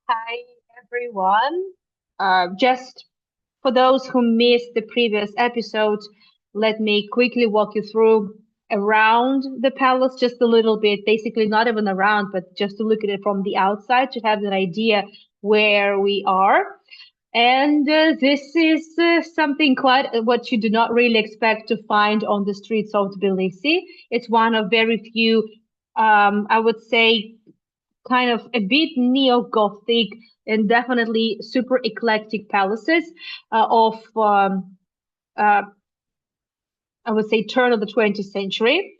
Hi, everyone. Just for those who missed the previous episode, let me quickly walk you through around the palace just a little bit. Basically, not even around, but just to look at it from the outside to have an idea where we are. And this is something quite what you do not really expect to find on the streets of Tbilisi. It's one of very few, I would say, kind of a bit neo-Gothic and definitely super eclectic palaces of uh, I would say turn of the 20th century.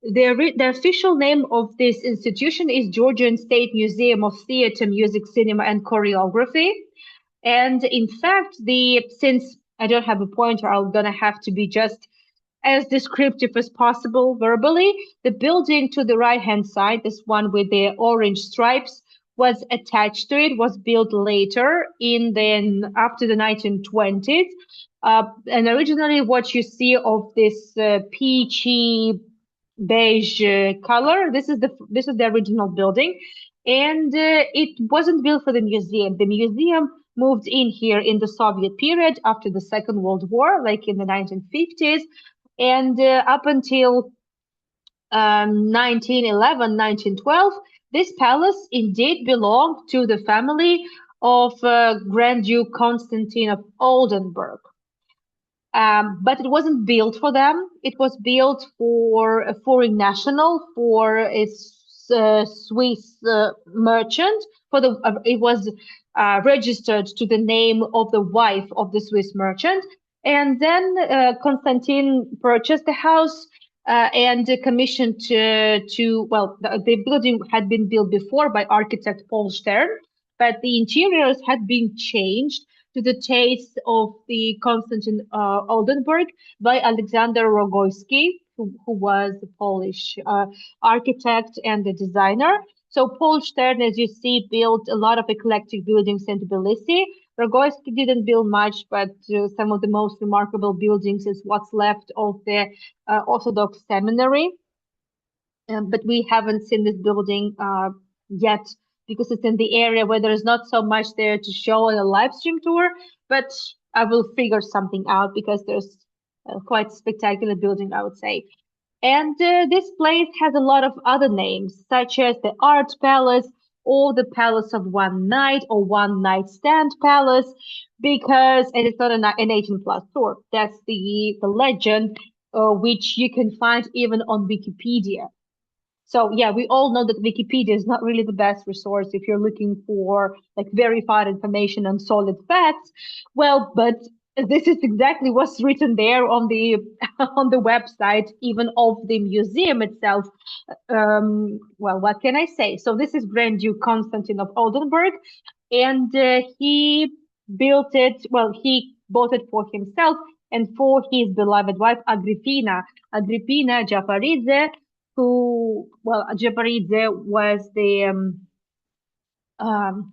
The official name of this institution is Georgian State Museum of Theatre, Music, Cinema, and Choreography. And in fact, the since I don't have a pointer, I'm gonna have to be just as descriptive as possible verbally. The building to the right-hand side, this one with the orange stripes, was attached to it, was built later in the after the 1920s. And originally, what you see of this peachy beige color, this is the original building, and it wasn't built for the museum. The museum moved in here in the Soviet period after the Second World War, like in the 1950s, and up until 1911, 1912, this palace indeed belonged to the family of Grand Duke Constantine of Oldenburg. But it wasn't built for them. It was built for a foreign national, for a Swiss merchant. It was registered to the name of the wife of the Swiss merchant. And then Constantine purchased the house and commissioned the building had been built before by architect Paul Stern, but the interiors had been changed to the taste of the Constantine Oldenburg by Alexander Rogoyski, who was a Polish architect and a designer. So Paul Stern, as you see, built a lot of eclectic buildings in Tbilisi. Rogoyski didn't build much, but some of the most remarkable buildings is what's left of the Orthodox seminary. But we haven't seen this building yet because it's in the area where there is not so much there to show on a live stream tour. But I will figure something out because there's quite spectacular building, I would say. And this place has a lot of other names, such as the Art Palace or the Palace of One Night or One Night Stand Palace, because and it's not an 18 plus tour. That's the legend, which you can find even on Wikipedia. So yeah, we all know that Wikipedia is not really the best resource if you're looking for like verified information and solid facts. Well, but this is exactly what's written there on the on the website, even of the museum itself. Well, what can I say? So this is Grand Duke Constantine of Oldenburg, and he built it. Well, he bought it for himself and for his beloved wife Agripina Jafaridze, who, well, Japaridze was um,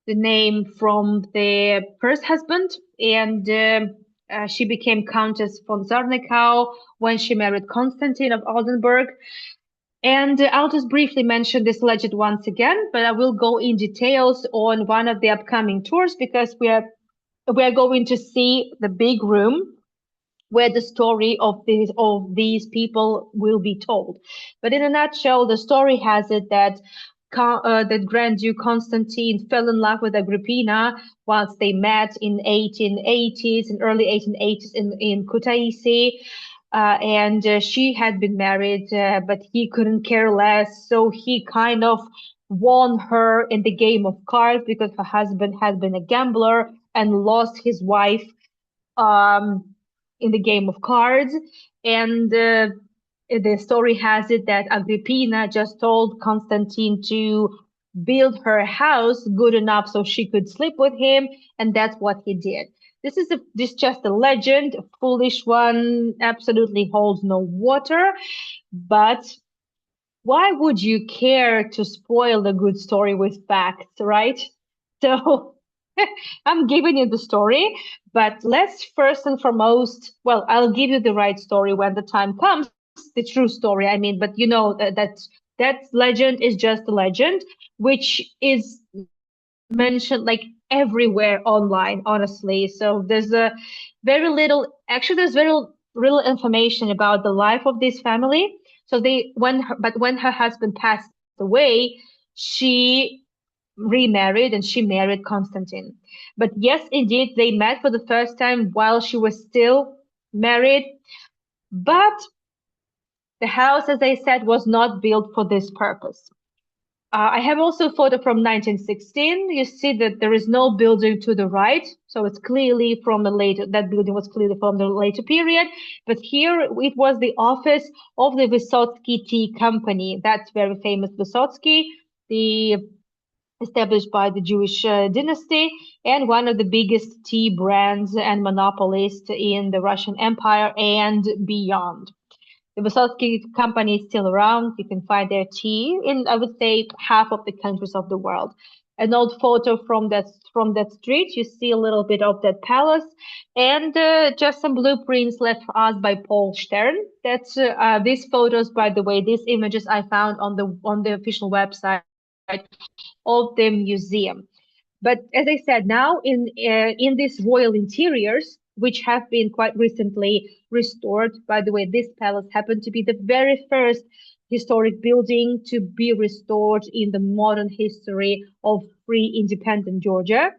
the name from the first husband, and she became Countess von Zarnikau when she married Constantine of Oldenburg. And I'll just briefly mention this legend once again, but I will go in details on one of the upcoming tours because we are going to see the big room where the story of these people will be told. But in a nutshell, the story has it that that Grand Duke Constantine fell in love with Agrippina once they met in 1880s, in early 1880s in Kutaisi. And she had been married, but he couldn't care less. So he kind of won her in the game of cards because her husband had been a gambler and lost his wife um, in the game of cards. And the story has it that Agrippina just told Constantine to build her house good enough so she could sleep with him, and that's what he did. This just a legend, a foolish one, absolutely holds no water. But why would you care to spoil the good story with facts, right? So I'm giving you the story, but let's first and foremost, well, I'll give you the right story when the time comes, the true story, I mean, but you know that that legend is just a legend, which is mentioned like everywhere online, honestly. So there's a very little, actually, there's very little information about the life of this family. So when her husband passed away, she remarried and she married Constantine. But yes, indeed, they met for the first time while she was still married. But the house, as I said, was not built for this purpose. I have also a photo from 1916. You see that there is no building to the right, so it's clearly from the later, that building was clearly from the later period. But here it was the office of the Vysotsky Tea Company. That's very famous Vysotsky, the established by the Jewish dynasty and one of the biggest tea brands and monopolists in the Russian Empire and beyond. The Vysotsky company is still around. You can find their tea in, I would say, half of the countries of the world. An old photo from that street. You see a little bit of that palace, and just some blueprints left for us by Paul Stern. That's these photos, by the way, these images I found on the official website of the museum. But as I said, now in these royal interiors, which have been quite recently restored, by the way, this palace happened to be the very first historic building to be restored in the modern history of free independent Georgia.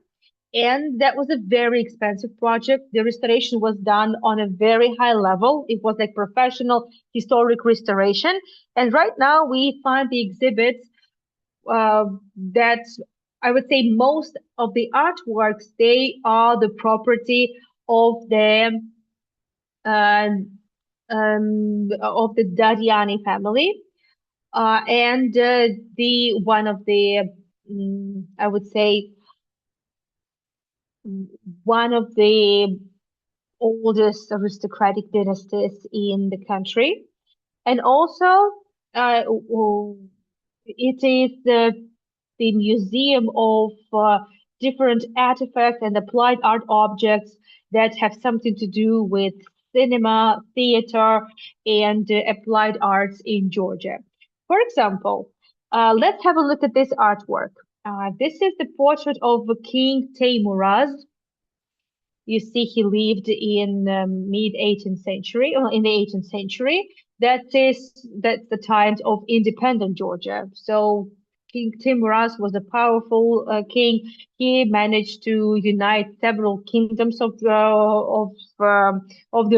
And that was a very expensive project. The restoration was done on a very high level. It was like professional historic restoration. And right now we find the exhibits that I would say most of the artworks, they are the property of uh, the Dadiani family, and the one of the I would say one of the oldest aristocratic dynasties in the country, and also uh, it is the museum of different artifacts and applied art objects that have something to do with cinema, theater, and applied arts in Georgia. For example, let's have a look at this artwork. This is the portrait of King Teimuraz. You see, he lived in mid 18th century, or in the 18th century. That's the times of independent Georgia. So King Timoras was a powerful king. He managed to unite several kingdoms of the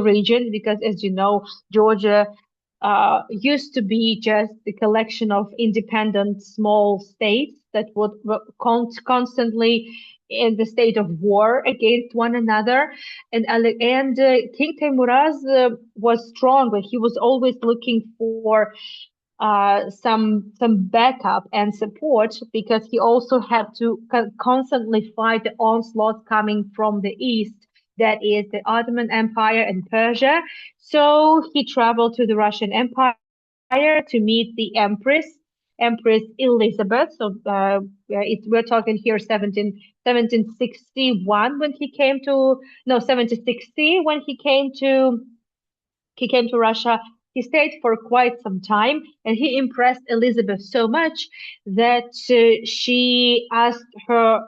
region because, as you know, Georgia used to be just a collection of independent small states that would constantly in the state of war against one another. And King Teimuraz was strong, but he was always looking for some backup and support because he also had to constantly fight the onslaught coming from the east. That is the Ottoman Empire and Persia. So he traveled to the Russian Empire to meet the Empress Elizabeth. So we're talking here 1761 when he came to, no, 1760 when he came to Russia. He stayed for quite some time and he impressed Elizabeth so much that she asked her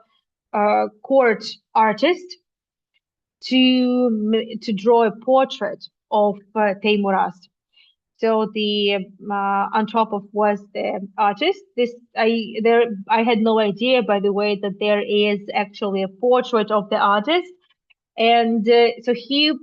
court artist to draw a portrait of Teimuraz. So the Antropov was the artist. I had no idea, by the way, that there is actually a portrait of the artist, and so he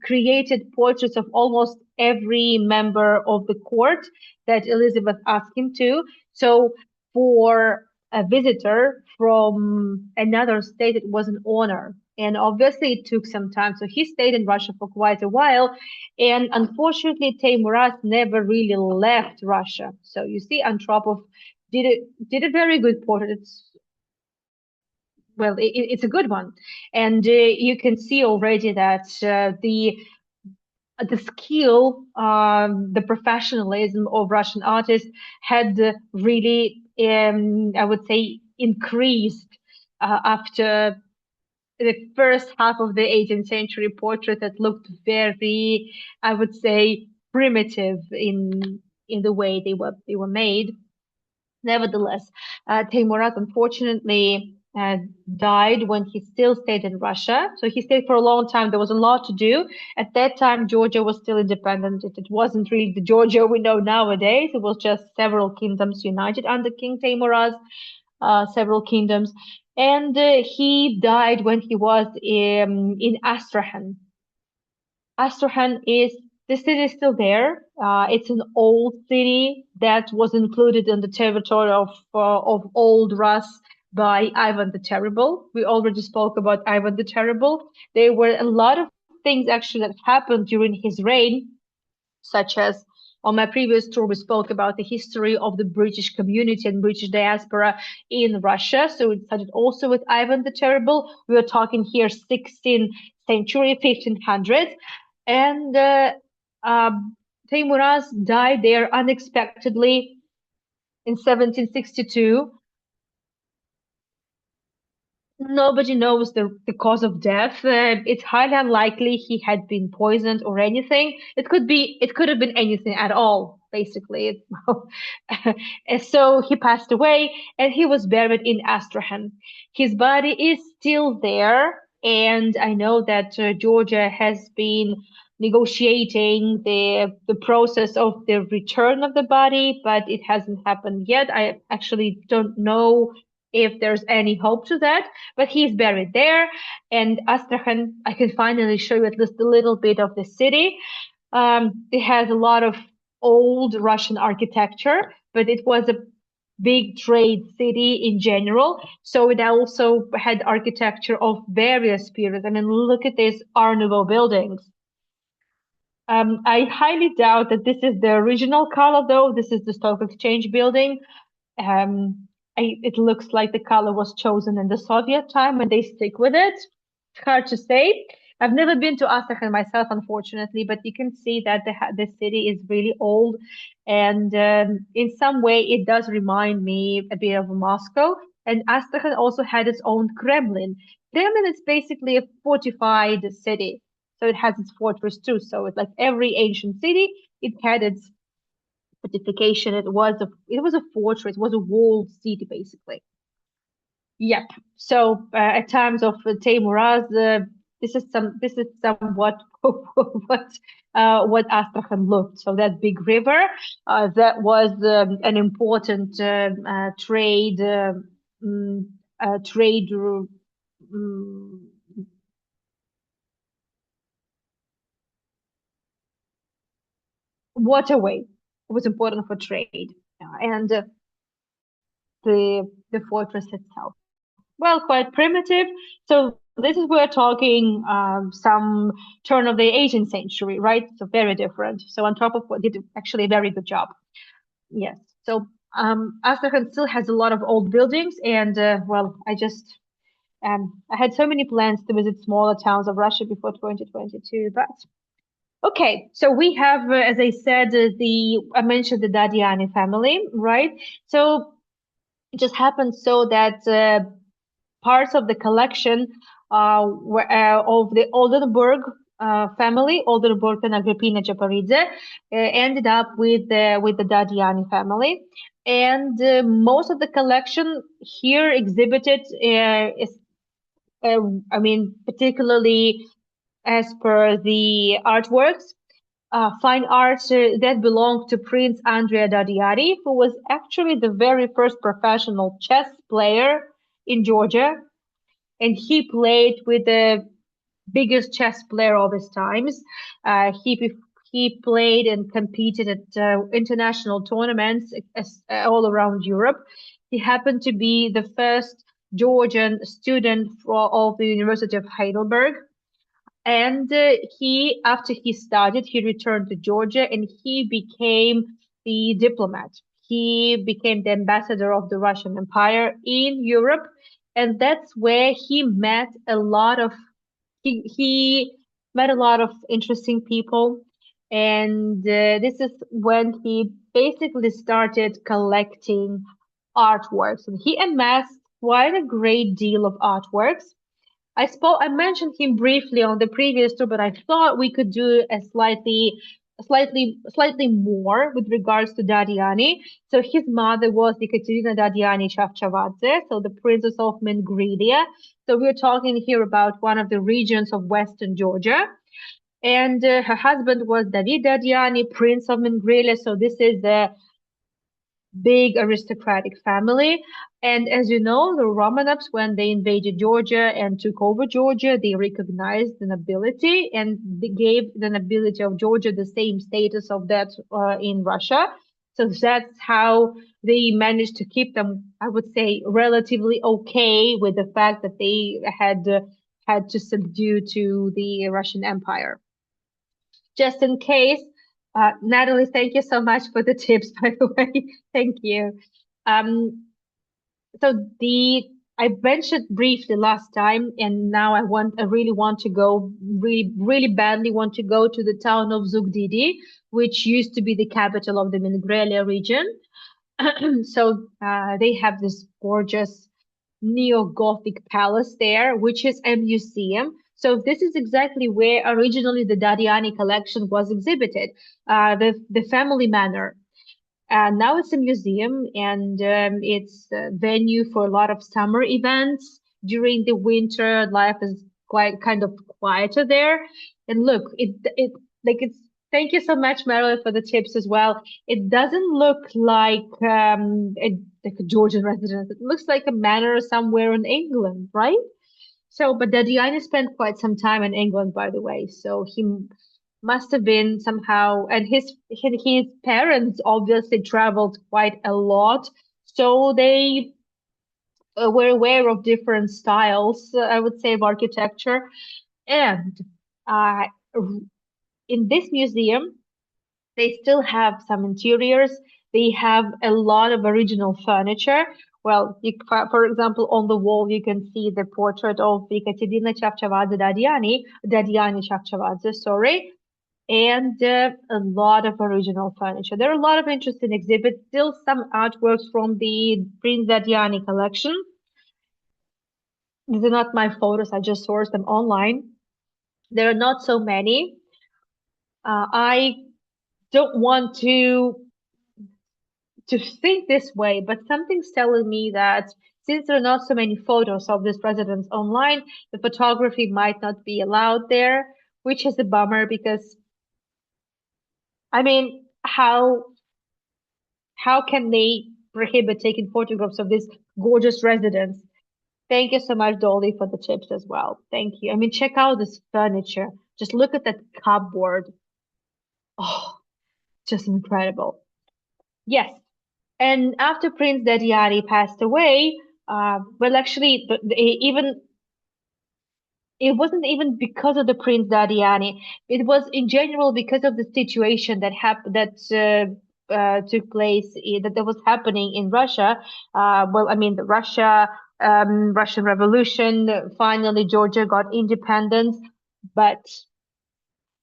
created portraits of almost every member of the court that Elizabeth asked him to. So for a visitor from another state, it was an honor. And obviously, it took some time. So he stayed in Russia for quite a while. And unfortunately, Teimuraz never really left Russia. So you see, Antropov did a very good portrait. It's a good one, and you can see already that the skill, the professionalism of Russian artists had really, I would say, increased after the first half of the 18th century portrait that looked very, I would say, primitive in. in the way they were made. Nevertheless, Teimuraz unfortunately died when he still stayed in Russia. So he stayed for a long time. There was a lot to do. At that time, Georgia was still independent. It wasn't really the Georgia we know nowadays. It was just several kingdoms united under King Teimuraz, several kingdoms. And he died when he was in Astrakhan. Astrakhan is the city is still there. It's an old city that was included in the territory of Old Rus by Ivan the Terrible. We already spoke about Ivan the Terrible. There were a lot of things actually that happened during his reign, such as on my previous tour, we spoke about the history of the British community and British diaspora in Russia. So it started also with Ivan the Terrible. We are talking here 16th century, 1500s. And Teimuraz died there unexpectedly in 1762. Nobody knows the cause of death. It's highly unlikely he had been poisoned or anything. It could have been anything at all, basically. And so he passed away and he was buried in Astrakhan. His body is still there. And I know that Georgia has been negotiating the process of the return of the body, but it hasn't happened yet. I actually don't know if there's any hope to that, but he's buried there. And Astrakhan, I can finally show you at least a little bit of the city. It has a lot of old Russian architecture, but it was a big trade city in general. So it also had architecture of various periods. I mean, look at these Art Nouveau buildings. I highly doubt that this is the original color, though. This is the Stock Exchange building. Um, it looks like the color was chosen in the Soviet time and they stick with it. It's hard to say. I've never been to Astrakhan myself, unfortunately, but you can see that the city is really old, and in some way it does remind me a bit of Moscow. And Astrakhan also had its own Kremlin. Kremlin is basically a fortified city, so it has its fortress too. So it's like every ancient city, it had its fortification. It was a fortress. It was a walled city, basically. Yep. So at times of Teimuraz, this is somewhat what Astrakhan looked. So that big river, that was an important trade mm, waterway. It was important for trade, and the fortress itself. Well, quite primitive. So this is we're talking some turn of the 18th century, right? So very different. So on top of what did actually a very good job. Yes. So Astrakhan still has a lot of old buildings, and well, I had so many plans to visit smaller towns of Russia before 2022, but okay. So we have, as I said, the I mentioned the Dadiani family, right? So it just happened so that parts of the collection of the Oldenburg family, Oldenburg and Agripina Japaridze, ended up with the Dadiani family. And most of the collection here exhibited I mean, particularly as per the artworks, fine arts that belonged to Prince Andrea Dadiani, who was actually the very first professional chess player in Georgia, and he played with the biggest chess player of his times. He played and competed at international tournaments all around Europe. He happened to be the first Georgian student of the University of Heidelberg. And after he studied, he returned to Georgia and he became the diplomat. He became the ambassador of the Russian Empire in Europe, and that's where he met a lot of interesting people. And this is when he basically started collecting artworks, and he amassed quite a great deal of artworks. I mentioned him briefly on the previous tour, but I thought we could do a slightly slightly more with regards to Dadiani. So his mother was Ekaterina Dadiani Chavchavadze, so the princess of Mingrelia. So we're talking here about one of the regions of Western Georgia. And her husband was David Dadiani, Prince of Mingrelia. So this is the big aristocratic family. And as you know, the Romanovs, when they invaded Georgia and took over Georgia, they recognized the nobility and they gave the nobility of Georgia the same status of that in Russia. So that's how they managed to keep them, I would say, relatively okay with the fact that they had to subdue to the Russian Empire. Just in case. Natalie, thank you so much for the tips, by the way. Thank you. Um, so the I mentioned briefly last time, and now I really want to go, really badly want to go to the town of Zugdidi, which used to be the capital of the Mingrelia region. So they have this gorgeous neo-Gothic palace there, which is a museum. So this is exactly where originally the Dadiani collection was exhibited, the family manor. Now it's a museum and it's a venue for a lot of summer events. During the winter, life is quite kind of quieter there. And look, it like it's thank you so much, Marilyn, for the tips as well. It doesn't look like a Georgian residence. It looks like a manor somewhere in England, right? So, but Dadiani spent quite some time in England, by the way. So he must have been somehow, and his parents obviously traveled quite a lot, so they were aware of different styles, I would say, of architecture. And uh, in this museum, they still have some interiors. They have a lot of original furniture. Well, for example, on the wall, you can see the portrait of Ekaterina Chavchavadze Dadiani Chavchavadze, sorry, and a lot of original furniture. There are a lot of interesting exhibits, still some artworks from the Prince Dadiani collection. These are not my photos, I just sourced them online. There are not so many. I don't want to think this way, but something's telling me that since there are not so many photos of this residence online, the photography might not be allowed there, which is a bummer because I mean, how can they prohibit taking photographs of this gorgeous residence? Thank you so much, Dolly, for the tips as well. Thank you. I mean, check out this furniture. Just look at that cupboard. Oh, just incredible. Yes. And after Prince Dadiari passed away, well, actually, even it wasn't even because of the Prince Dadiani. It was in general because of the situation that happened that took place that was happening in Russia. Well, I mean the Russian Revolution. Finally, Georgia got independence, but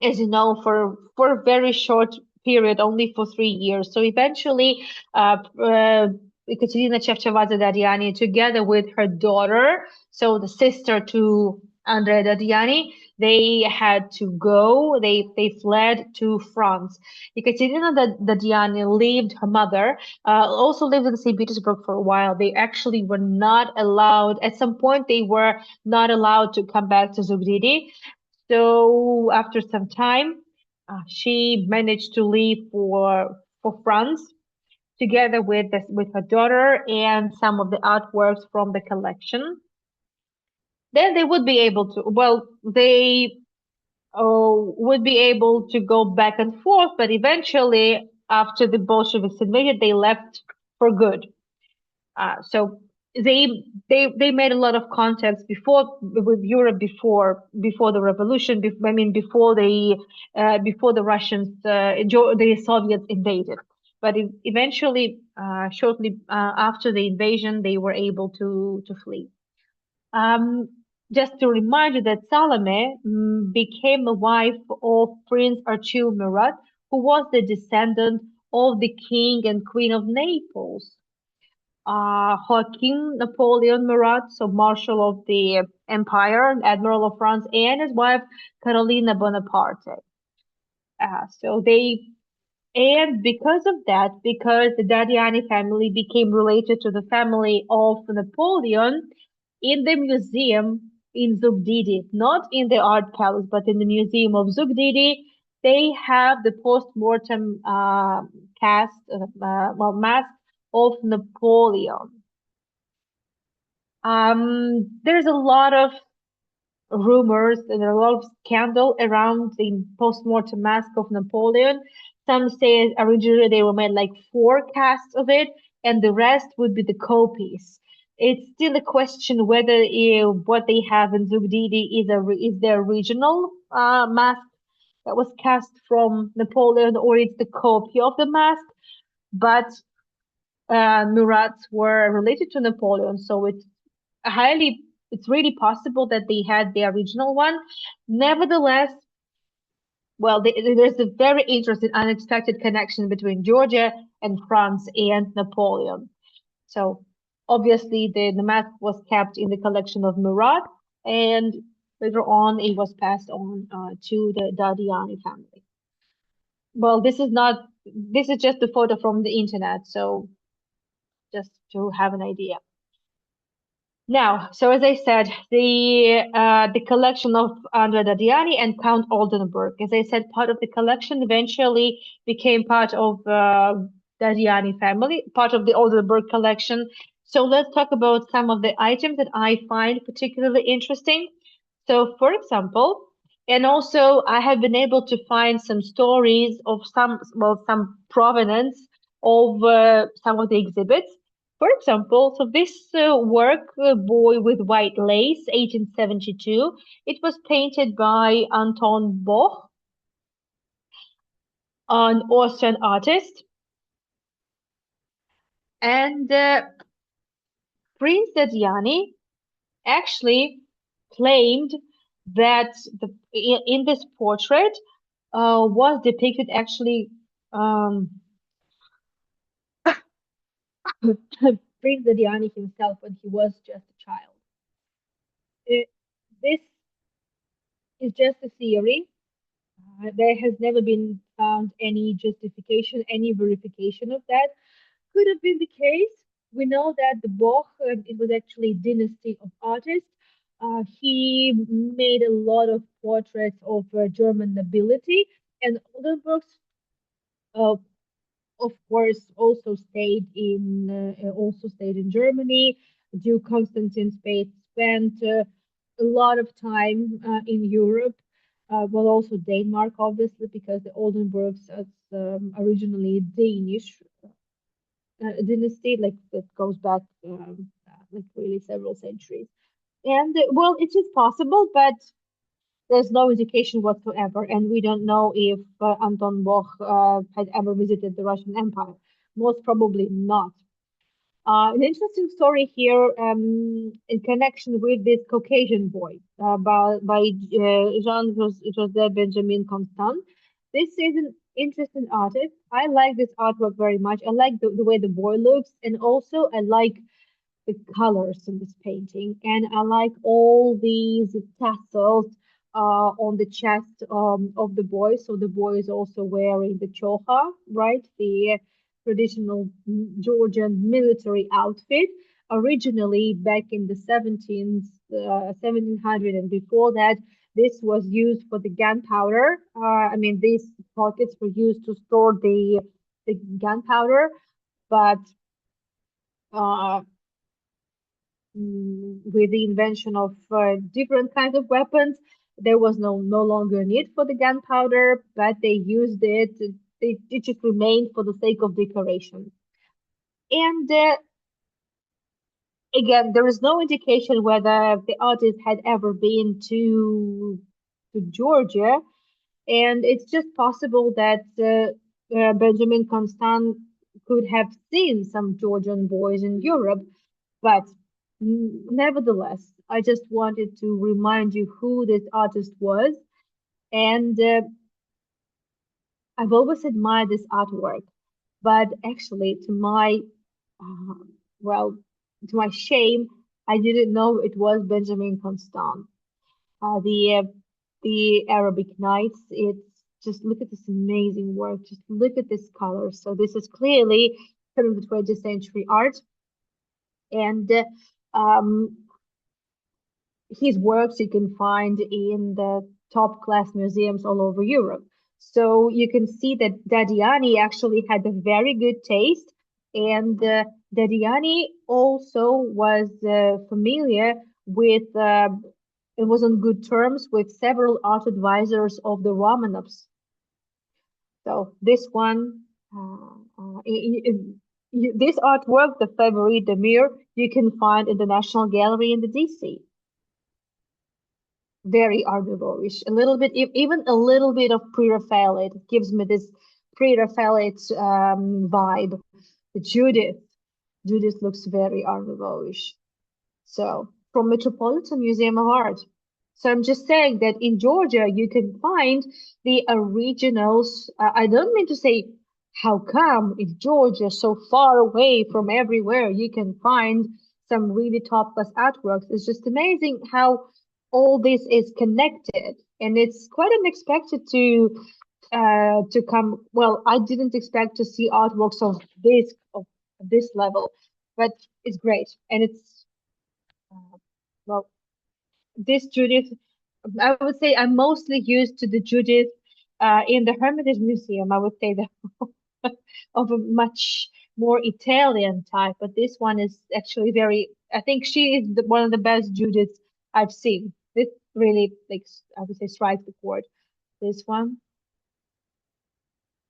as you know, for a very short period, only for 3 years. So eventually, Ekaterina Chevchavadze Dadiani, together with her daughter, so the sister to Andrea Dadiani, they had to go. They fled to France. Ekaterina Dadiani lived. Her mother also lived in St. Petersburg for a while. They actually were not allowed. At some point, they were not allowed to come back to Zugdidi. So after some time, she managed to leave for France together with her daughter and some of the artworks from the collection. Then they would be able to, well, they would be able to go back and forth, but eventually, after the Bolsheviks invaded, they left for good. So they made a lot of contacts before with Europe before the revolution. I mean before the Russians the Soviets invaded. But eventually, shortly after the invasion, they were able to flee. Um, just to remind you that Salome became a wife of Prince Archil Murat, who was the descendant of the King and Queen of Naples. Joaquin Napoleon Murat, so Marshal of the Empire and Admiral of France, and his wife Carolina Bonaparte. So they and because of that, because the Dadiani family became related to the family of Napoleon, in the museum in Zugdidi, not in the art palace, but in the museum of Zugdidi, they have the post-mortem mask of Napoleon. There's a lot of rumors and a lot of scandal around the post-mortem mask of Napoleon. Some say originally they were made like four casts of it, and the rest would be the copies. It's still a question whether what they have in Zugdidi is the original mask that was cast from Napoleon, or it's the copy of the mask. But Murats were related to Napoleon, so highly it's really possible that they had the original one. Nevertheless, well, there's a very interesting, unexpected connection between Georgia and France and Napoleon. So obviously, the mask was kept in the collection of Murat, and later on, it was passed on to the Dadiani family. Well, this is not. This is just a photo from the internet, so just to have an idea. Now, so as I said, the collection of Andrea Dadiani and Count Oldenburg, as I said, part of the collection eventually became part of Dadiani family, part of the Oldenburg collection. So let's talk about some of the items that I find particularly interesting. So, for example, and also I have been able to find some stories of some provenance of some of the exhibits. For example, so this work, Boy with White Lace, 1872, it was painted by Anton Boch, an Austrian artist, and Prince Dadiani actually claimed that in this portrait was depicted actually Prince Dadiani himself when he was just a child. Uh, this is just a theory. There has never been found any justification, any verification of that. Could have been the case. We know that the Boch, it was actually a dynasty of artists. He made a lot of portraits of German nobility, and Oldenburgs, uh, of course, also stayed in Germany. Duke Constantine spent a lot of time in Europe, but also Denmark, obviously, because the Oldenburgs is originally Danish dynasty, like that goes back like really several centuries. And well, it is possible, but there's no indication whatsoever, and we don't know if Anton Boch had ever visited the Russian Empire. Most probably not. An interesting story here in connection with this Caucasian boy by Jean-José Benjamin Constant. This is an interesting artist. I like this artwork very much. I like the way the boy looks, and also I like the colors in this painting. And I like all these tassels on the chest of the boy. So the boy is also wearing the choha, right? The traditional Georgian military outfit. Originally, back in the 1700 and before that, this was used for the gunpowder. I mean, these pockets were used to store the gunpowder, but uh, with the invention of different kinds of weapons, there was no longer need for the gunpowder, but they used it. It just remained for the sake of decoration. And again, there is no indication whether the artist had ever been to Georgia, and it's just possible that Benjamin Constant could have seen some Georgian boys in Europe, but nevertheless, I just wanted to remind you who this artist was, and I've always admired this artwork, but actually, uh, well, to my shame, I didn't know it was Benjamin Constant. The Arabic Nights. It's just look at this amazing work. Just look at this color. So this is clearly from the 20th century art, and um, his works you can find in the top class museums all over Europe. So you can see that Dadiani actually had a very good taste, and Dadiani also was familiar with, it was on good terms with several art advisors of the Romanovs. So this one, this artwork, the Favorite de Mur, you can find in the National Gallery in the DC. Very Art Nouveau-ish, a little bit, even a little bit of Pre-Raphael. It gives me this Pre-Raphael vibe. Judith, Judith looks very Art Nouveau-ish. So from Metropolitan Museum of Art. So I'm just saying that in Georgia you can find the originals. I don't mean to say how come in Georgia, so far away from everywhere, you can find some really top class artworks. It's just amazing how all this is connected, and it's quite unexpected to come. Well, I didn't expect to see artworks of this level, but it's great, and it's well, this Judith, I would say I'm mostly used to the Judith in the Hermitage Museum. I would say that of a much more Italian type, but this one is actually very, I think she is one of the best Judiths I've seen. This really, like, I would say, strikes the chord. This one,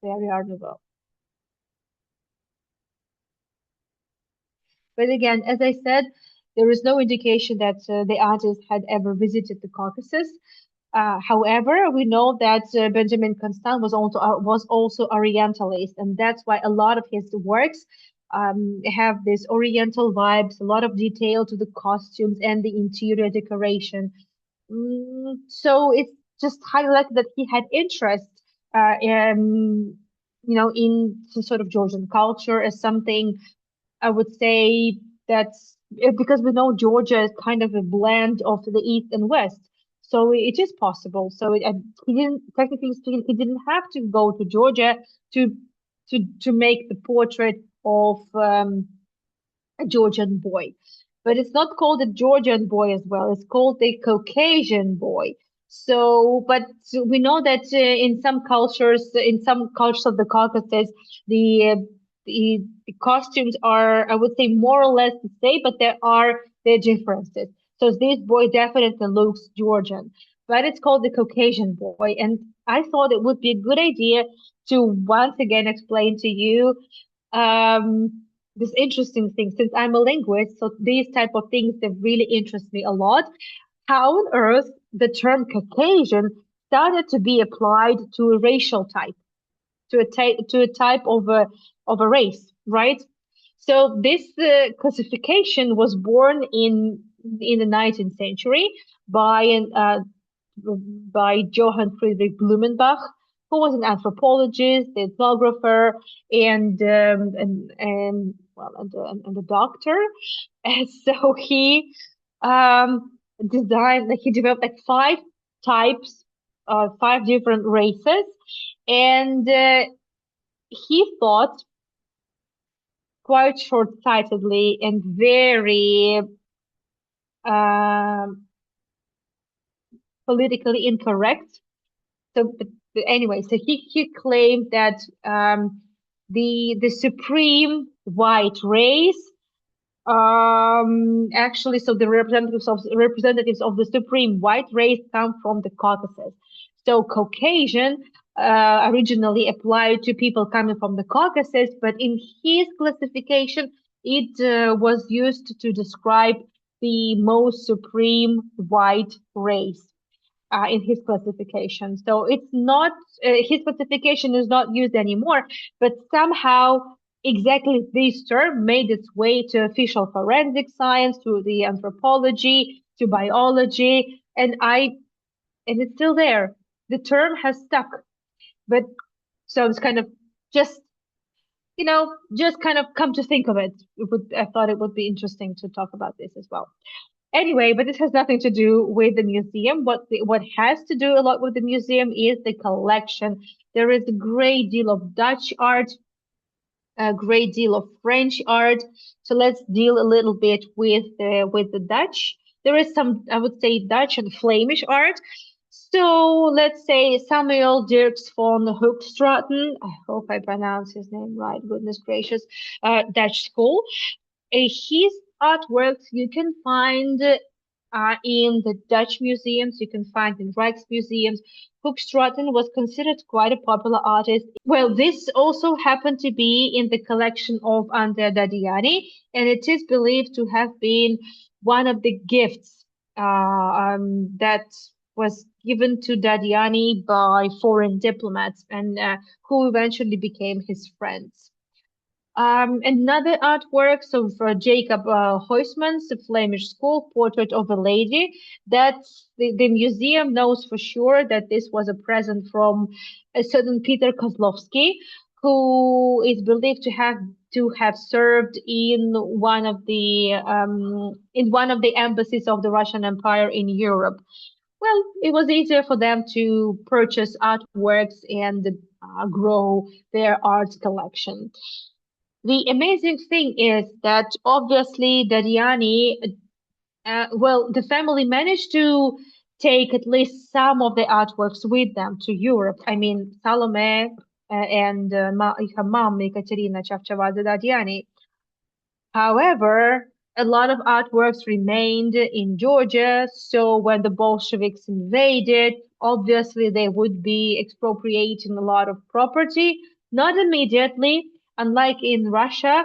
very Art Nouveau. But again, as I said, there is no indication that the artist had ever visited the Caucasus. However, we know that Benjamin Constant was also Orientalist, and that's why a lot of his works have this Oriental vibes, a lot of detail to the costumes and the interior decoration. So it's just highlighted that he had interest in some sort of Georgian culture as something I would say that's because we know Georgia is kind of a blend of the East and West. So it is possible. So he didn't, technically speaking, he didn't have to go to Georgia to to make the portrait of a Georgian boy. But it's not called a Georgian boy as well. It's called a Caucasian boy. So, but we know that in some cultures of the Caucasus, the uh, the costumes are, I would say, more or less the same, but there are differences. So this boy definitely looks Georgian, but it's called the Caucasian boy. And I thought it would be a good idea to once again explain to you this interesting thing since I'm a linguist. So these type of things that really interest me a lot. How on earth the term Caucasian started to be applied to a racial type, to a type of a race, right? So this classification was born in the 19th century by an by Johann Friedrich Blumenbach, who was an anthropologist, ethnographer, and a doctor. And so he he developed like five different races, and he thought quite short-sightedly and very um, politically incorrect. So, but anyway, so he claimed that the supreme white race actually, so the representatives of the supreme white race come from the Caucasus. So Caucasian originally applied to people coming from the Caucasus, but in his classification, it was used to describe the most supreme white race in his classification. So it's not his classification is not used anymore, but somehow exactly this term made its way to official forensic science, to the anthropology, to biology, and it's still there. The term has stuck, but so it's kind of just just kind of come to think of it, I thought it would be interesting to talk about this as well. Anyway, but this has nothing to do with the museum. What has to do a lot with the museum is the collection. There is a great deal of Dutch art, a great deal of French art. So let's deal a little bit with the Dutch. There is some, I would say, Dutch and Flemish art. So let's say Samuel Dirks von Hoogstraten. I hope I pronounce his name right. Goodness gracious. Dutch school. His artworks you can find in the Dutch museums, you can find in Rijksmuseums. Hoogstraten was considered quite a popular artist. Well, this also happened to be in the collection of Ante Dadiani, and it is believed to have been one of the gifts that was given to Dadiani by foreign diplomats and who eventually became his friends. Another artwork of Jacob Huysmans, the Flemish School Portrait of a Lady. That's the museum knows for sure that this was a present from a certain Peter Kozlovsky, who is believed to have served in one of the embassies of the Russian Empire in Europe. Well, it was easier for them to purchase artworks and grow their art collection. The amazing thing is that obviously Dadiani, well, the family managed to take at least some of the artworks with them to Europe. I mean, Salome and her mom, Ekaterina Chavchavadze Dadiani. However, a lot of artworks remained in Georgia, so when the Bolsheviks invaded, obviously they would be expropriating a lot of property, not immediately, unlike in Russia.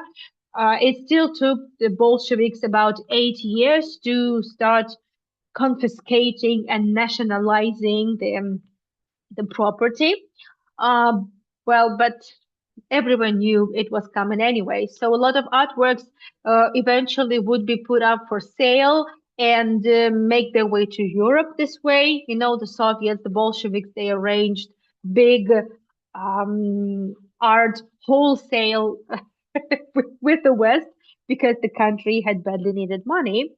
It still took the Bolsheviks about 8 years to start confiscating and nationalizing the property. Well, but everyone knew it was coming anyway. So a lot of artworks eventually would be put up for sale and make their way to Europe this way. You know, the Soviets, the Bolsheviks, they arranged big art wholesale with the West because the country had badly needed money,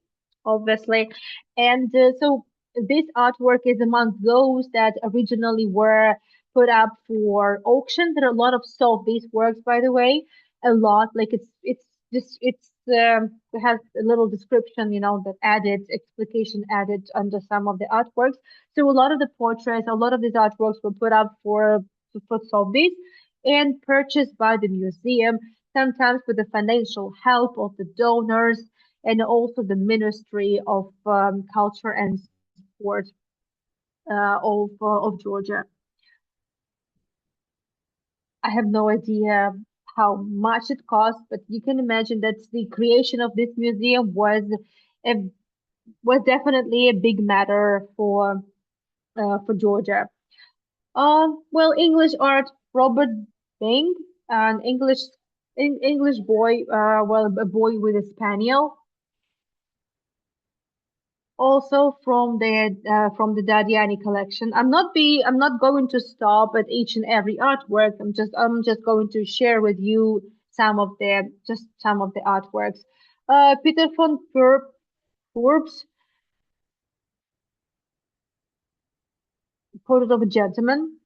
obviously. And so this artwork is among those that originally were put up for auction. There are a lot of sold these works, by the way, a lot. Like it's just it has a little description, you know, that added explication added under some of the artworks. So a lot of the portraits, a lot of these artworks were put up for Sotheby's and purchased by the museum, sometimes with the financial help of the donors and also the Ministry of Culture and Sport of Georgia. I have no idea how much it cost, but you can imagine that the creation of this museum a, was definitely a big matter for Georgia. Well, English art, Robert Bing, an English boy, well, a boy with a spaniel, also from the Dadiani collection. I'm not going to stop at each and every artwork. I'm just going to share with you some of the artworks. Peter von Purb's Portrait of a Gentleman.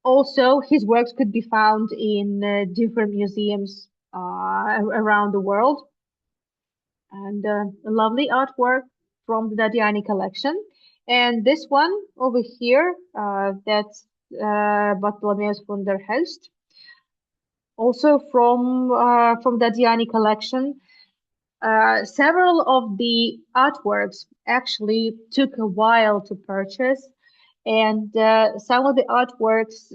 Also, his works could be found in different museums around the world. And a lovely artwork from the Dadiani collection. And this one over here, that's Bartholomeus von der Helst, also from Dadiani collection. Several of the artworks actually took a while to purchase, and some of the artworks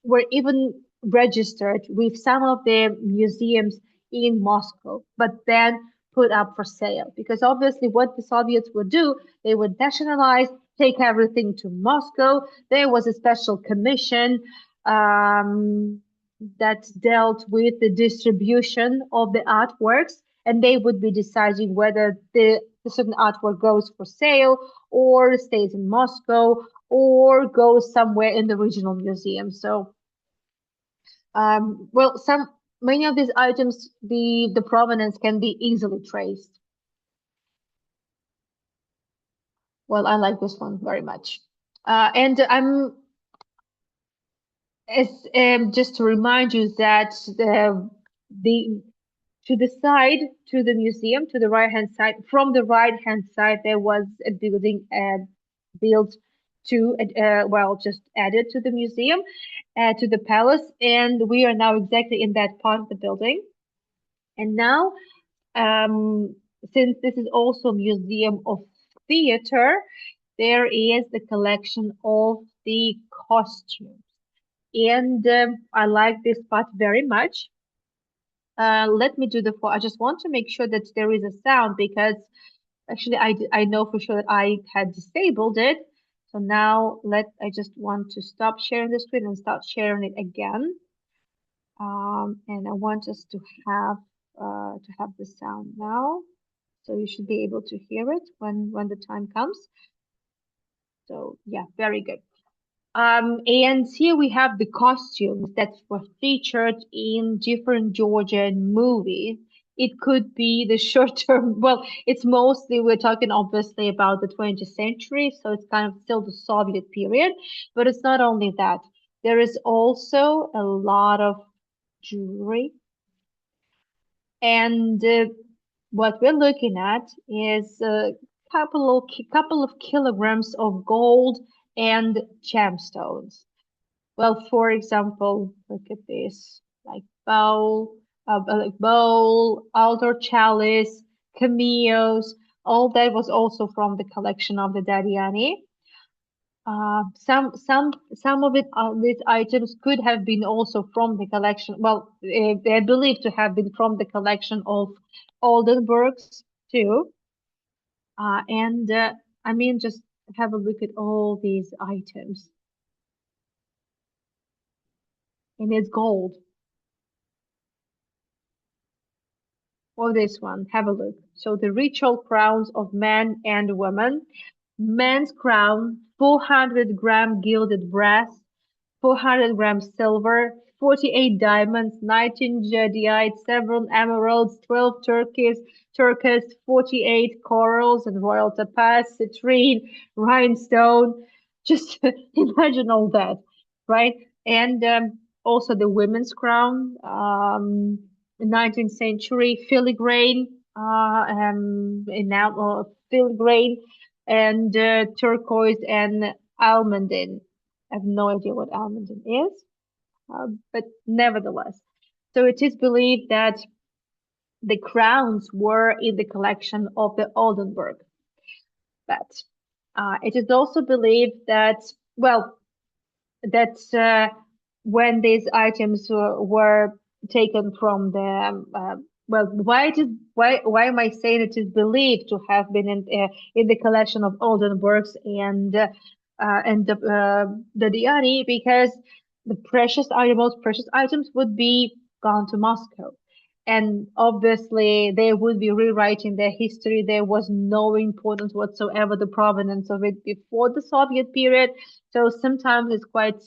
were even registered with some of the museums in Moscow, but then put up for sale. Because obviously, what the Soviets would do, they would nationalize, take everything to Moscow. There was a special commission that dealt with the distribution of the artworks, and they would be deciding whether the certain artwork goes for sale or stays in Moscow or goes somewhere in the regional museum. So well, some many of these items, the provenance can be easily traced. Well, I like this one very much. And I'm as just to remind you that the to the side, to the museum, to the right hand side, from the right hand side, there was a building built to, well, just added to the museum, to the palace, and we are now exactly in that part of the building. And now, um, since this is also a museum of theater, there is the collection of the costumes. And I like this part very much. Let me do the I just want to make sure that there is a sound because actually I know for sure that I had disabled it. So now I just want to stop sharing the screen and start sharing it again. And I want us to have the sound now. So you should be able to hear it when the time comes. So yeah, very good. And here we have the costumes that were featured in different Georgian movies. It could be the short term, well, it's mostly, we're talking obviously about the 20th century, so it's kind of still the Soviet period, but it's not only that. There is also a lot of jewelry, and what we're looking at is a couple of kilograms of gold and gemstones. Well, for example, look at this, like bowl, altar chalice, cameos. All that was also from the collection of the Dadiani. Some of it, these items could have been also from the collection. Well, they're believed to have been from the collection of Oldenburgs too. And I mean, just have a look at all these items, and it's gold. Or this one, have a look. So the ritual crowns of men and women. Men's crown, 400-gram gilded brass, 400 grams silver, 48 diamonds, 19 jadeite, several emeralds, 12 turquoise, 48 corals and royal topaz, citrine, rhinestone. Just imagine all that, right? And also the women's crown, 19th century filigrane, filigrane and turquoise and almandine. I have no idea what almandine is, but nevertheless. So it is believed that the crowns were in the collection of the Oldenburg. But it is also believed that, well, that when these items were taken from the well, why am I saying it is believed to have been in the collection of Oldenburgs and the Diani, because the most precious items would be gone to Moscow. And obviously, they would be rewriting their history. There was no importance whatsoever, the provenance of it before the Soviet period. So sometimes it's quite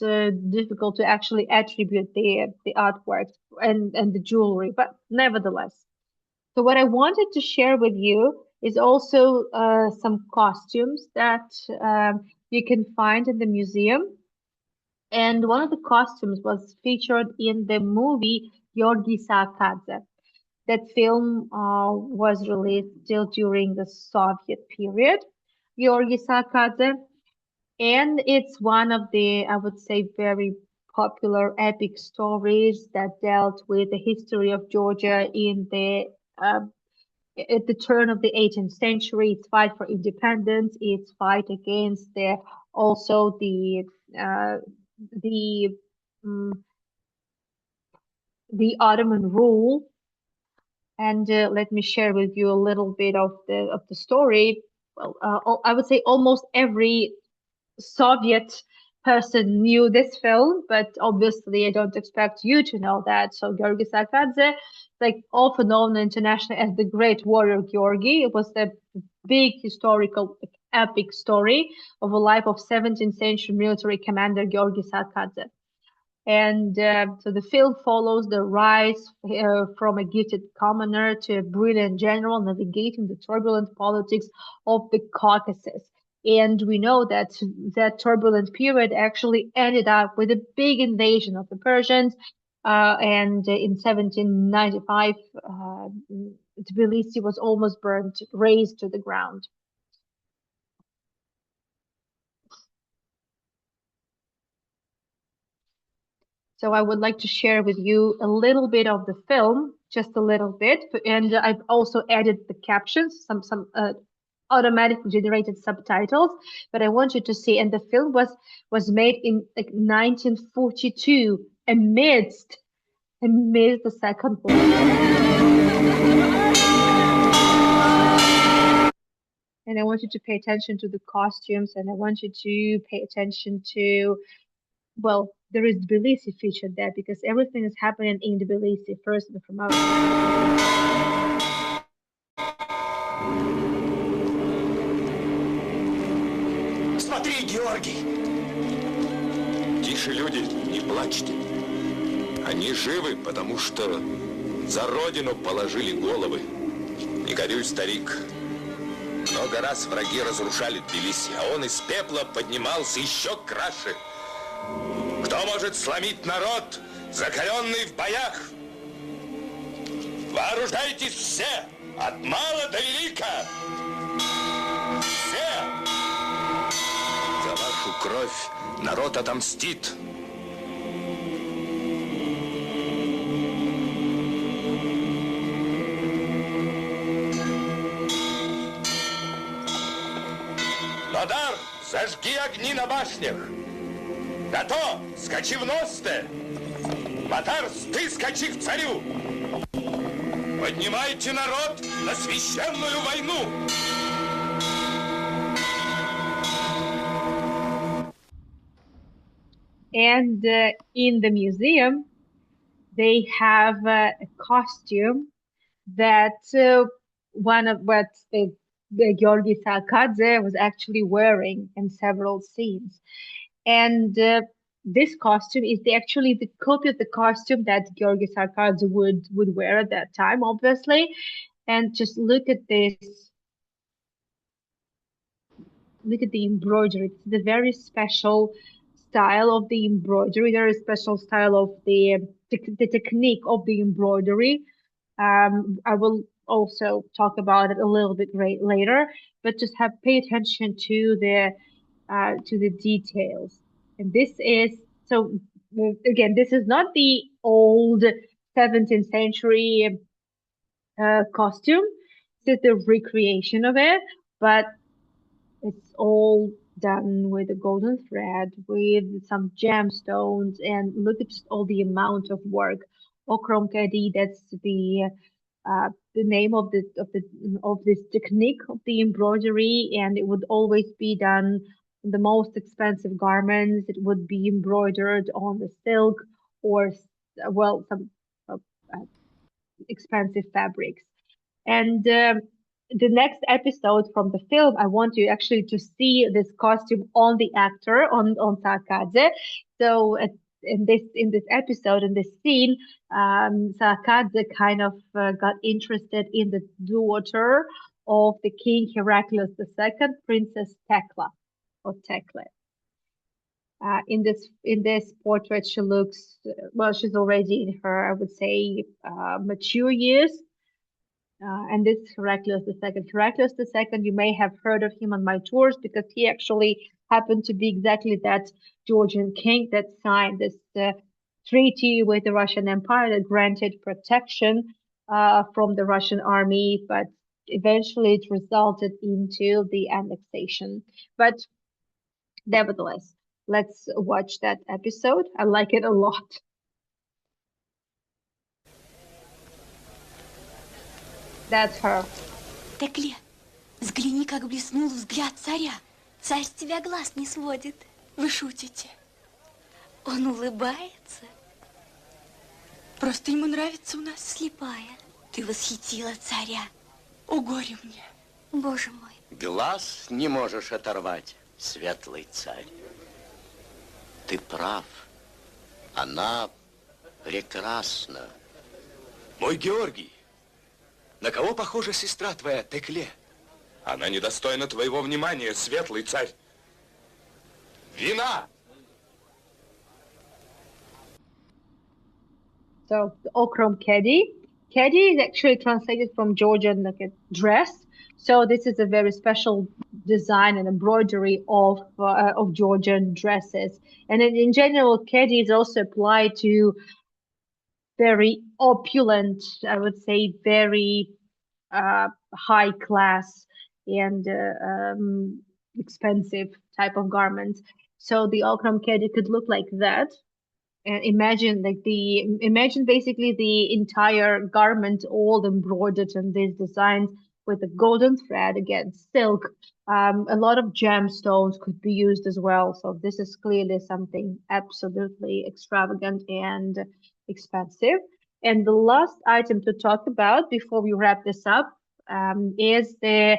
difficult to actually attribute the artworks and the jewelry, but nevertheless. So what I wanted to share with you is also some costumes that you can find in the museum. And one of the costumes was featured in the movie Georgi Sakadze. That film was released still during the Soviet period, Georgi Sakadze, and it's one of the, I would say, very popular epic stories that dealt with the history of Georgia in the uh, at the turn of the 18th century. Its fight for independence, its fight against also uh, the um, the Ottoman rule. And let me share with you a little bit of the story. Well, I would say almost every Soviet person knew this film, but obviously I don't expect you to know that. So Georgi Sakadze, like also known internationally as the Great Warrior Georgi, it was the big historical epic story of a life of 17th century military commander Georgi Sakadze. And so the film follows the rise from a gifted commoner to a brilliant general navigating the turbulent politics of the Caucasus. And we know that that turbulent period actually ended up with a big invasion of the Persians. And in 1795, Tbilisi was almost burnt, razed to the ground. So I would like to share with you a little bit of the film, just a little bit, and I've also added the captions, some automatically generated subtitles. But I want you to see, and the film was made in like 1942, amidst the Second World War. And I want you to pay attention to the costumes, and I want you to pay attention to, well, there is Tbilisi featured there because everything is happening in Tbilisi first and foremost. Смотри, Георгий! Тише, люди, не плачьте. Они живы, потому что за родину положили головы. Не горюй, старик. Много раз враги разрушали Тбилиси, а он из пепла поднимался еще краше. Кто может сломить народ, закаленный в боях? Вооружайтесь все, от мала до велика! Все! За вашу кровь народ отомстит. Нодар, зажги огни на башнях. Гато, скачи в носте. Батарс, ты скачи к царю. Поднимайте народ на священную войну. And in the museum, they have a costume that one of what the Georgi Sarkadze was actually wearing in several scenes. And this costume is actually the copy of the costume that Georgi Sarkadze would wear at that time, obviously. And just look at this. Look at the embroidery. It's the very special style of the embroidery, very special style of the technique of the embroidery. I will also talk about it a little bit later, but just pay attention to the details. And this is so again, this is not the old 17th century costume. This is the recreation of it, but it's all done with a golden thread, with some gemstones, and look at just all the amount of work. Okromkadi, that's the name of this technique of the embroidery, and it would always be done on the most expensive garments. It would be embroidered on the silk or well some uh, expensive fabrics. And the next episode from the film, I want you actually to see this costume on the actor on Sarkadze. So in this episode, in this scene, Sarkadze kind of got interested in the daughter of the king Heraclius II, Princess Tekla or Tekle. In this portrait, she looks well. She's already in her, I would say, mature years. And this Heraclius II. Heraclius II, you may have heard of him on my tours because he actually happened to be exactly that Georgian king that signed this treaty with the Russian Empire that granted protection from the Russian army, but eventually it resulted into the annexation. But nevertheless, let's watch that episode. I like it a lot. That's her. Текле, взгляни, как блеснул взгляд царя. Царь с тебя глаз не сводит. Вы шутите. Он улыбается. Просто ему нравится у нас. Слепая. Ты восхитила царя. О, горе мне. Боже мой. Глаз не можешь оторвать, светлый царь. Ты прав. Она прекрасна. Мой Георгий, на кого похожа сестра твоя Текле? Она недостойна твоего внимания, светлый царь. Вина! So the ochrom kedi. Kedi is actually translated from Georgian like a dress. So this is a very special design and embroidery of Georgian dresses. And in general, kedi is also applied to very opulent, I would say, very high class and expensive type of garments. So the ochrom kedi could look like that. And imagine basically the entire garment all embroidered in these designs with a golden thread, again silk. A lot of gemstones could be used as well. So this is clearly something absolutely extravagant and expensive. And the last item to talk about before we wrap this up is the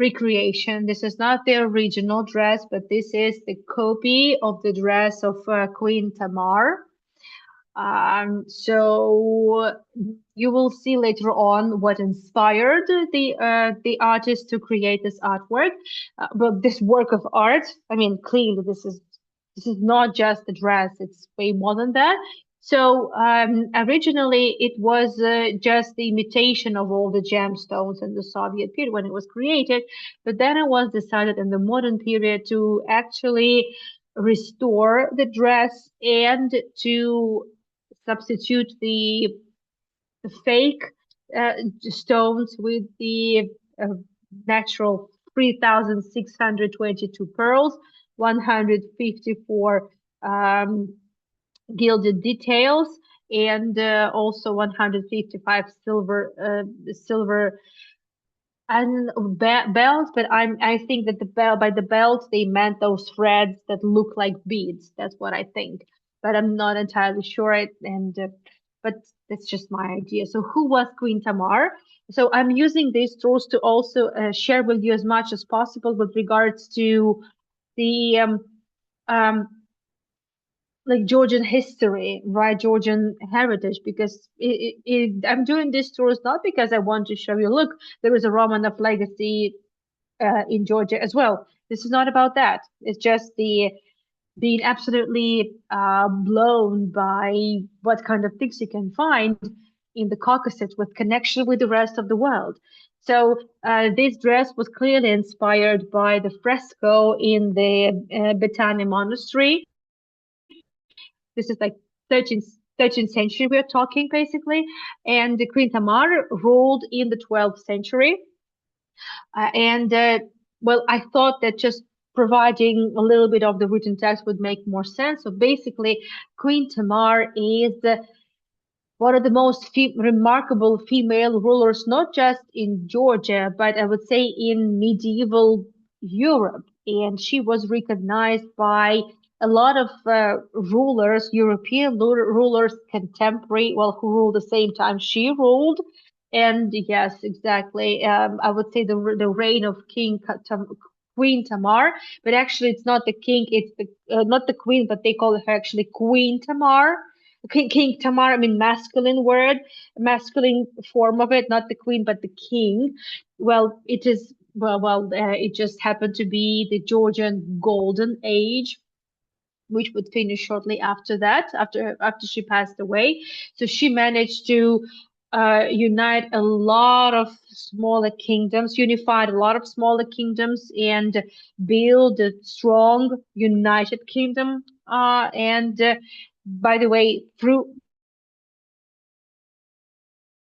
recreation. This is not the original dress, but this is the copy of the dress of Queen Tamar. So you will see later on what inspired the artist to create this artwork, but this work of art. I mean, clearly this is not just the dress; it's way more than that. So originally it was just the imitation of all the gemstones in the Soviet period when it was created, but then it was decided in the modern period to actually restore the dress and to substitute the fake stones with the natural 3,622 pearls, 154 gilded details, and also 155 silver and belts. But I think that by the belts they meant those threads that look like beads. That's what I think, but I'm not entirely sure. But that's just my idea. So who was Queen Tamar? So I'm using these tools to also share with you as much as possible with regards to the like Georgian history, right? Georgian heritage, because I'm doing these tours not because I want to show you, look, there is a Romanov legacy in Georgia as well. This is not about that. It's just the being absolutely blown by what kind of things you can find in the Caucasus with connection with the rest of the world. So this dress was clearly inspired by the fresco in the Betani monastery. This is like 13th century we're talking basically. And the Queen Tamar ruled in the 12th century. Well, I thought that just providing a little bit of the written text would make more sense. So basically, Queen Tamar is one of the most remarkable female rulers, not just in Georgia, but I would say in medieval Europe. And she was recognized by a lot of rulers, European rulers, contemporary, well, who ruled the same time she ruled. And yes, exactly. I would say the reign of Queen Tamar, but actually it's not the king, it's the not the queen, but they call her actually Queen Tamar. King Tamar, I mean masculine word, masculine form of it, not the queen, but the king. Well, it is it just happened to be the Georgian Golden Age, which would finish shortly after that, after she passed away. So she managed to unite a lot of smaller kingdoms, unified a lot of smaller kingdoms, and build a strong, united kingdom. By the way, through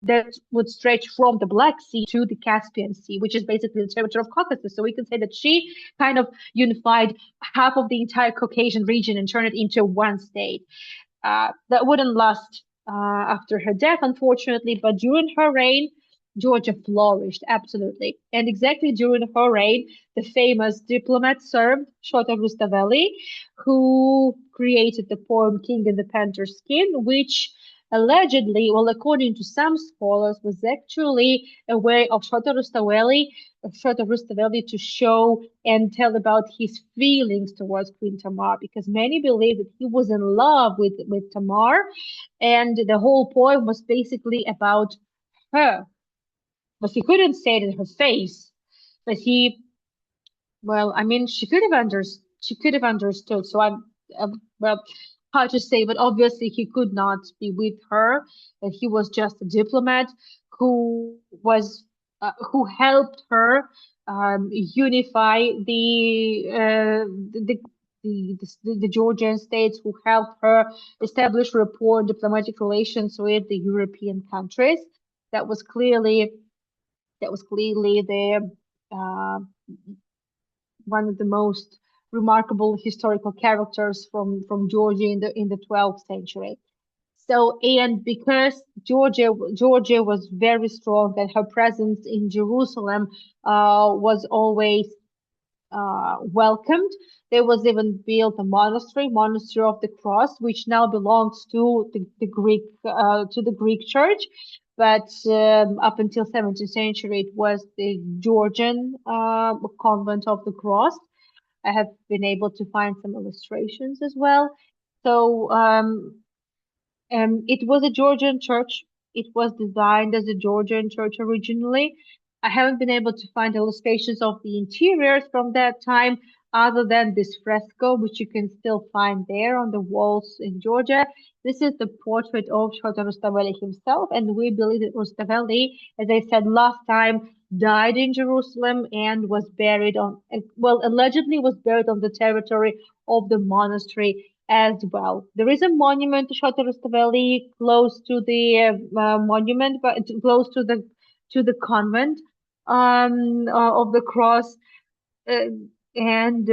that would stretch from the Black Sea to the Caspian Sea, which is basically the territory of Caucasus. So we can say that she kind of unified half of the entire Caucasian region and turned it into one state. That wouldn't last after her death, unfortunately, but during her reign, Georgia flourished, absolutely. And exactly during her reign, the famous diplomat served, Shota Rustaveli, who created the poem King in the Panther's Skin, which Allegedly, well, according to some scholars, was actually a way of Shota Rustaveli to show and tell about his feelings towards Queen Tamar, because many believe that he was in love with Tamar, and the whole poem was basically about her. But he couldn't say it in her face. But he, well, I mean, she could have understood. So well, hard to say, but obviously he could not be with her. And he was just a diplomat who helped her unify the Georgian states, who helped her establish rapport and diplomatic relations with the European countries. That was clearly the uh, one of the most remarkable historical characters from Georgia in the 12th century. So, and because Georgia was very strong, and her presence in Jerusalem was always welcomed. There was even built a monastery of the Cross, which now belongs to the Greek Church. But up until 17th century, it was the Georgian convent of the Cross. I have been able to find some illustrations as well. So it was a Georgian church. It was designed as a Georgian church originally. I haven't been able to find illustrations of the interiors from that time, other than this fresco, which you can still find there on the walls in Georgia. This is the portrait of Shota Rustaveli himself, and we believe that Rustaveli, as I said last time, died in Jerusalem and was buried well, allegedly was buried on the territory of the monastery as well. There is a monument to Shota Rustaveli close to the monument, but close to the convent of the cross. Uh, and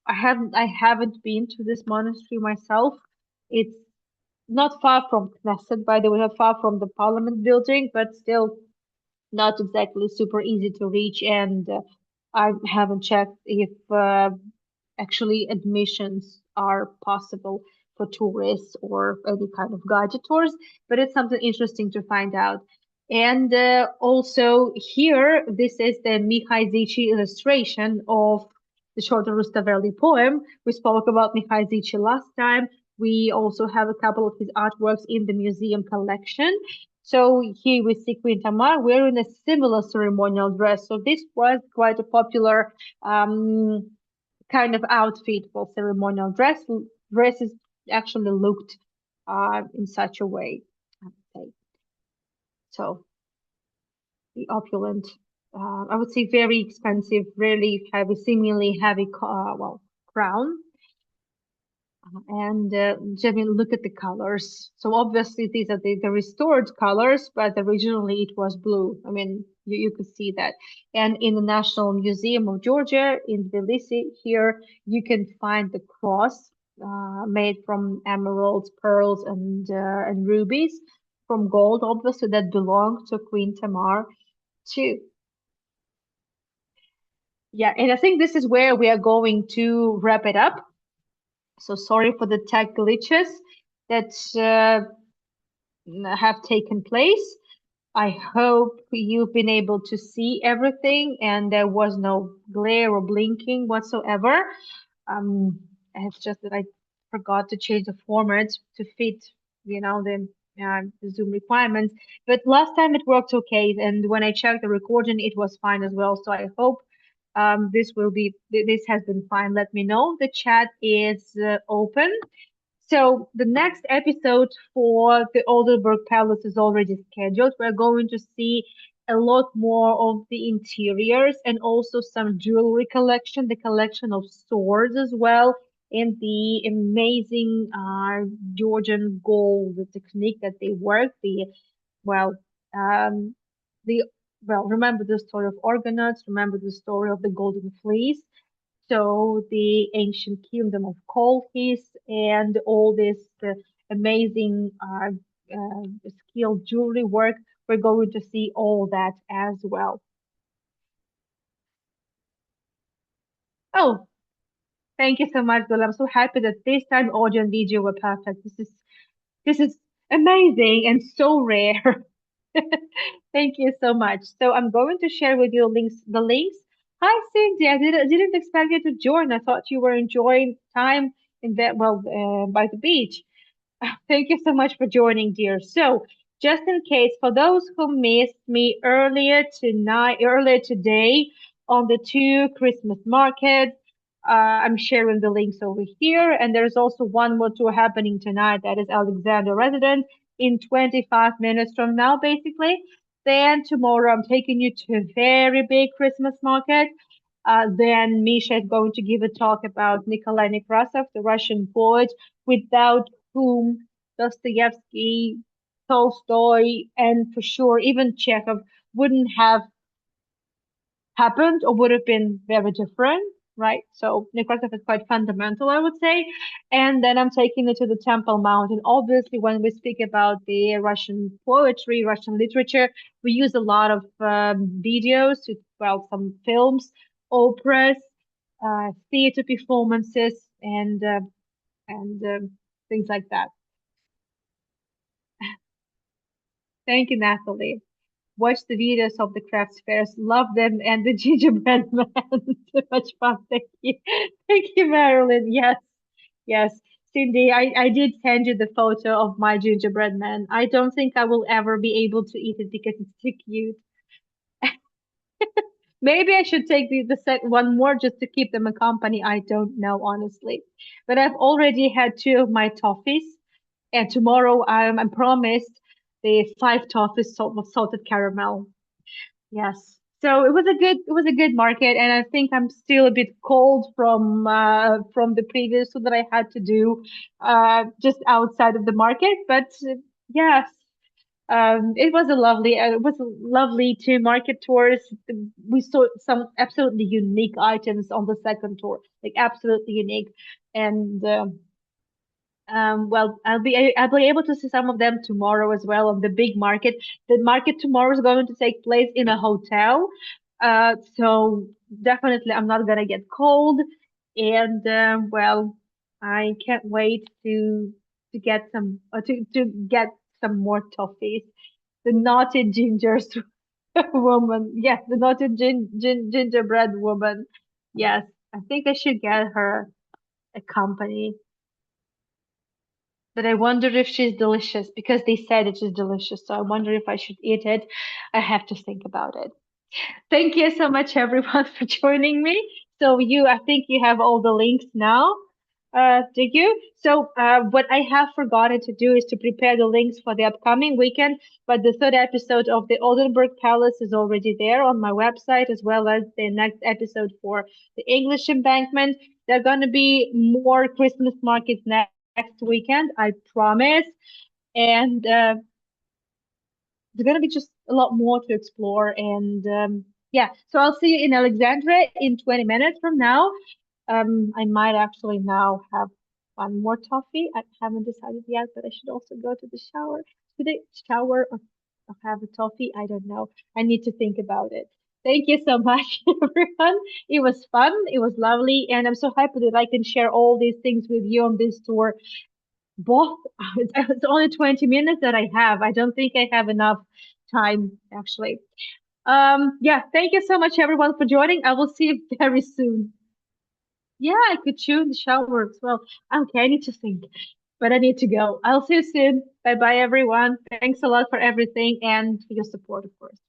I haven't been to this monastery myself. It's not far from Knesset, by the way, not far from the Parliament building, but still not exactly super easy to reach. And I haven't checked if actually admissions are possible for tourists or any kind of guided tours, but it's something interesting to find out. And also here, this is the Mihai Zici illustration of the Shorter Rustaveli poem. We spoke about Mihai Zici last time. We also have a couple of his artworks in the museum collection. So here we see Queen Tamar wearing a similar ceremonial dress. So this was quite a popular kind of outfit for ceremonial dresses actually looked in such a way, I would say. So the opulent, I would say very expensive, really heavy, seemingly heavy, well, crown. And I mean, look at the colors. So obviously these are the restored colors, but originally it was blue. I mean, you could see that. And in the National Museum of Georgia in Tbilisi, here you can find the cross made from emeralds, pearls, and rubies from gold, obviously that belonged to Queen Tamar too. Yeah, and I think this is where we are going to wrap it up. So sorry for the tech glitches that have taken place. I hope you've been able to see everything and there was no glare or blinking whatsoever. Um, it's just that I forgot to change the format to fit, the Zoom requirements. But last time it worked okay, and when I checked the recording, it was fine as well. So I hope this has been fine. Let me know. The chat is open. So the next episode for the Oldenburg Palace is already scheduled. We're going to see a lot more of the interiors and also some jewelry collection, the collection of swords as well, and the amazing Georgian gold, the technique that they work, well, um, the remember the story of Argonauts, remember the story of the Golden Fleece. So the ancient kingdom of Colchis and all this amazing skilled jewelry work, we're going to see all that as well. Oh, thank you so much, Dol. I'm so happy that this time audio and video were perfect. This is Amazing and so rare. Thank you so much. So I'm going to share with you the links. Hi, Cindy. I didn't expect you to join. I thought you were enjoying time in that, well, by the beach. Thank you so much for joining, dear. So, just in case, for those who missed me earlier today on the two Christmas markets, I'm sharing the links over here. And there's also one more tour happening tonight that is Alexander resident in 25 minutes from now, basically. Then tomorrow, I'm taking you to a very big Christmas market. Then Misha is going to give a talk about Nikolai Nekrasov, the Russian poet, without whom Dostoevsky, Tolstoy, and for sure even Chekhov wouldn't have happened or would have been very different, right? So Nekrasov is quite fundamental, I would say. And then I'm taking it to the Temple Mount. And obviously, when we speak about the Russian poetry, Russian literature, we use a lot of videos, well, some films, operas, theater performances, and things like that. Thank you, Natalie. Watch the videos of the crafts fairs. Love them and the gingerbread man. So much fun. Thank you. Thank you, Marilyn. Yes. Yes. Cindy, I did send you the photo of my gingerbread man. I don't think I will ever be able to eat it because it's too cute. Maybe I should take the set one more just to keep them a company. I don't know, honestly. But I've already had two of my toffees, and tomorrow I'm promised the five toffees with salted caramel. Yes. So it was a good market, and I think I'm still a bit cold from the previous one that I had to do just outside of the market. But yes, it was a lovely two market tours. We saw some absolutely unique items on the second tour, like absolutely unique, and well, I'll be able to see some of them tomorrow as well on the big market. The market tomorrow is going to take place in a hotel, so definitely I'm not gonna get cold, and well, I can't wait to get some more toffees. The naughty gingers woman, yes, the naughty gingerbread woman. Yes, I think I should get her a company. But I wonder if she's delicious because they said it is delicious. So I wonder if I should eat it. I have to think about it. Thank you so much, everyone, for joining me. So I think you have all the links now. Do you? So what I have forgotten to do is to prepare the links for the upcoming weekend. But the third episode of the Oldenburg Palace is already there on my website, as well as the next episode for the English embankment. There are going to be more Christmas markets next weekend, I promise. And there's going to be just a lot more to explore. And yeah, so I'll see you in Alexandria in 20 minutes from now. I might actually now have one more toffee. I haven't decided yet, but I should also go to the shower. Should I shower or have a toffee? I don't know. I need to think about it. Thank you so much, everyone. It was fun. It was lovely. And I'm so happy that I can share all these things with you on this tour. Both, it's only 20 minutes that I have. I don't think I have enough time, actually. Yeah, thank you so much, everyone, for joining. I will see you very soon. Yeah, I could chew in the shower as well. Okay, I need to think, but I need to go. I'll see you soon. Bye bye, everyone. Thanks a lot for everything and for your support, of course.